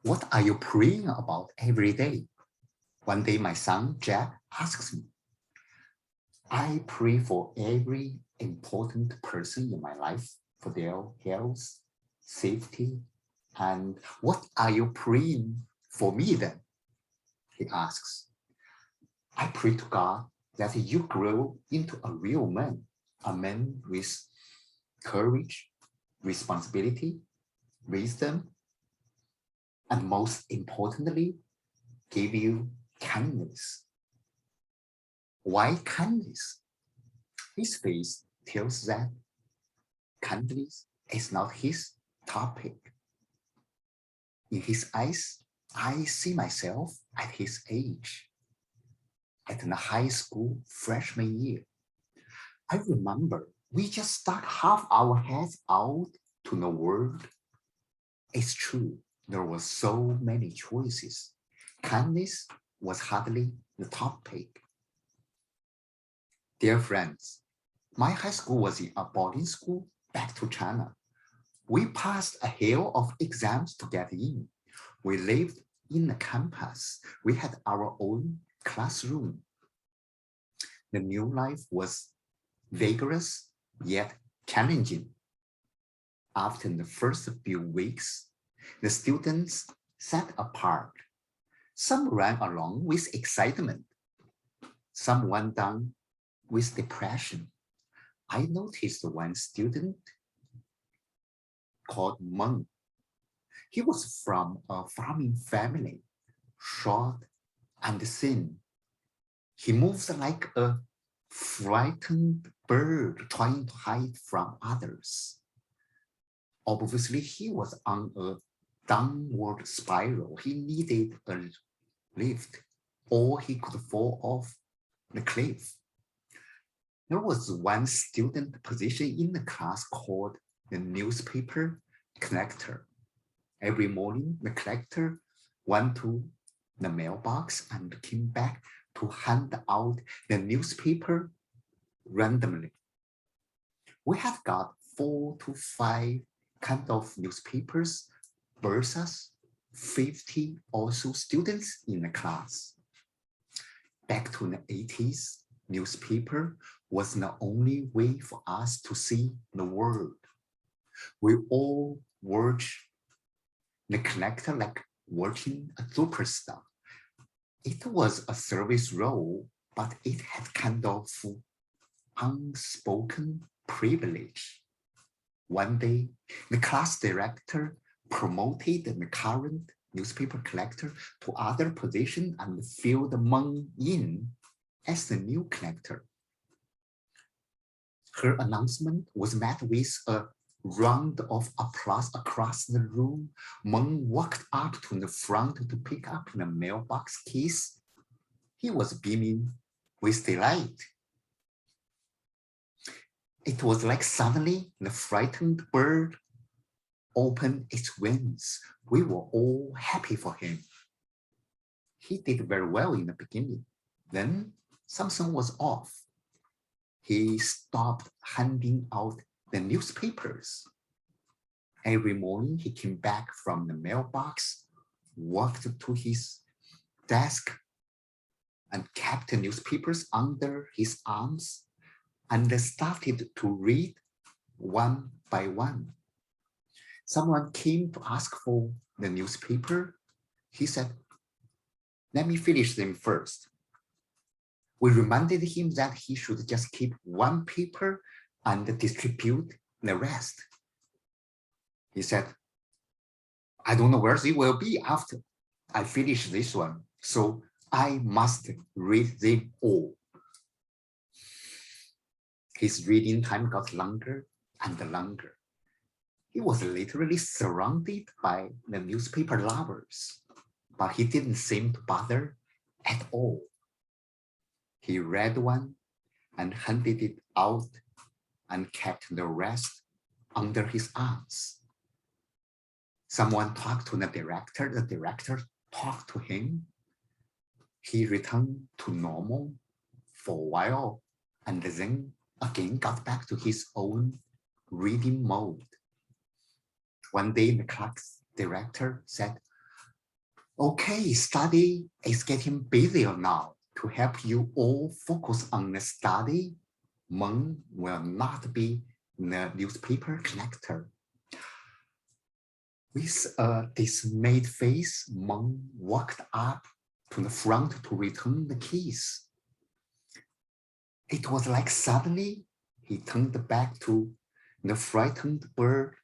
What are you praying about every day? One day my son Jack asks me. I pray for every important person in my life, for their health, safety, and what are you praying for me then? He asks. I pray to God that you grow into a real man, a man with courage, responsibility, wisdom, and most importantly, give you kindness. Why kindness? His face tells that kindness is not his topic. In his eyes, I see myself at his age. At the high school freshman year, I remember we just stuck half our heads out to the world. It's true, there were so many choices. Kindness was hardly the topic. Dear friends, my high school was in a boarding school back to China. We passed a hail of exams to get in. We lived in the campus. We had our own classroom. The new life was vigorous yet challenging. After the first few weeks, the students sat apart. Some ran along with excitement. Some went down with depression. I noticed one student called Meng. He was from a farming family, short and thin. He moves like a frightened bird trying to hide from others. Obviously, he was on a downward spiral. He needed a lift, or he could fall off the cliff. There was one student position in the class called the newspaper collector. Every morning, the collector went to the mailbox and came back to hand out the newspaper randomly. We had got 4 to 5 kind of newspapers versus 50 or so students in the class. Back to the 80s, newspaper was the only way for us to see the world. We all watched the collector like watching a superstar. It was a service role, but it had kind of unspoken privilege. One day, the class director promoted the current newspaper collector to other position and filled Meng in as the new collector. Her announcement was met with a round of applause across the room. Meng walked up to the front to pick up the mailbox keys. He was beaming with delight. It was like suddenly the frightened bird opened its wings. We were all happy for him. He did very well in the beginning. Then something was off. He stopped handing out the newspapers. Every morning he came back from the mailbox, walked to his desk, and kept the newspapers under his arms and started to read one by one. Someone came to ask for the newspaper. He said, "Let me finish them first." We reminded him that he should just keep one paper and distribute the rest. He said, "I don't know where they will be after I finish this one, so I must read them all." His reading time got longer and longer. He was literally surrounded by the newspaper lovers, but he didn't seem to bother at all. He read one and handed it out and kept the rest under his arms. Someone talked to the director talked to him. He returned to normal for a while and then again got back to his own reading mode. One day the class director said, Okay, study is getting busier now. To help you all focus on the study, Meng will not be the newspaper collector. With a dismayed face, Meng walked up to the front to return the keys. It was like suddenly he turned back to the frightened bird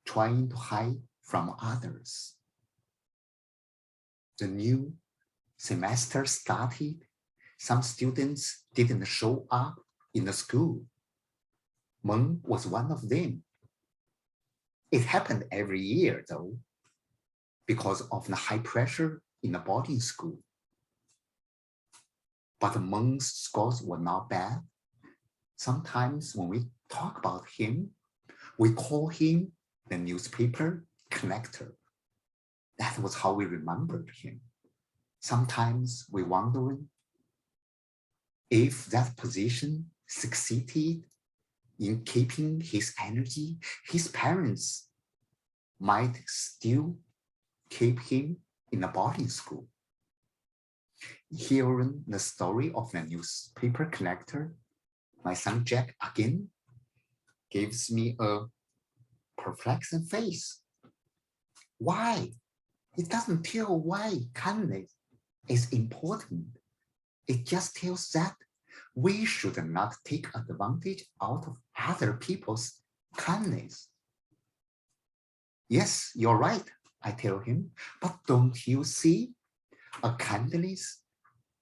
trying to hide from others. The new semester started. Some students didn't show up in the school. Meng was one of them. It happened every year, though, because of the high pressure in the boarding school. But Meng's scores were not bad. Sometimes when we talk about him, we call him the newspaper collector. That was how we remembered him. Sometimes we wondered if that position succeeded in keeping his energy, his parents might still keep him in a boarding school. Hearing the story of the newspaper collector, my son Jack again gives me a perplexing face. Why? It doesn't tell why kindness is important. It just tells that we should not take advantage out of other people's kindness. Yes, you're right, I tell him, but don't you see? A kindness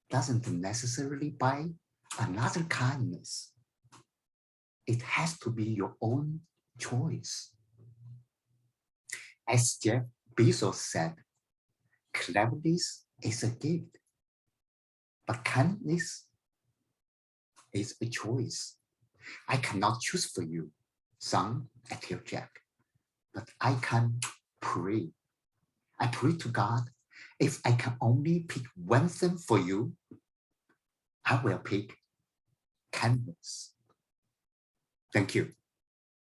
doesn't necessarily buy another kindness. It has to be your own choice. As Jeff Bezos said, cleverness is a gift, but kindness is a choice. I cannot choose for you, son, I tell Jack, but I can pray. I pray to God, if I can only pick one thing for you, I will pick kindness. Thank you.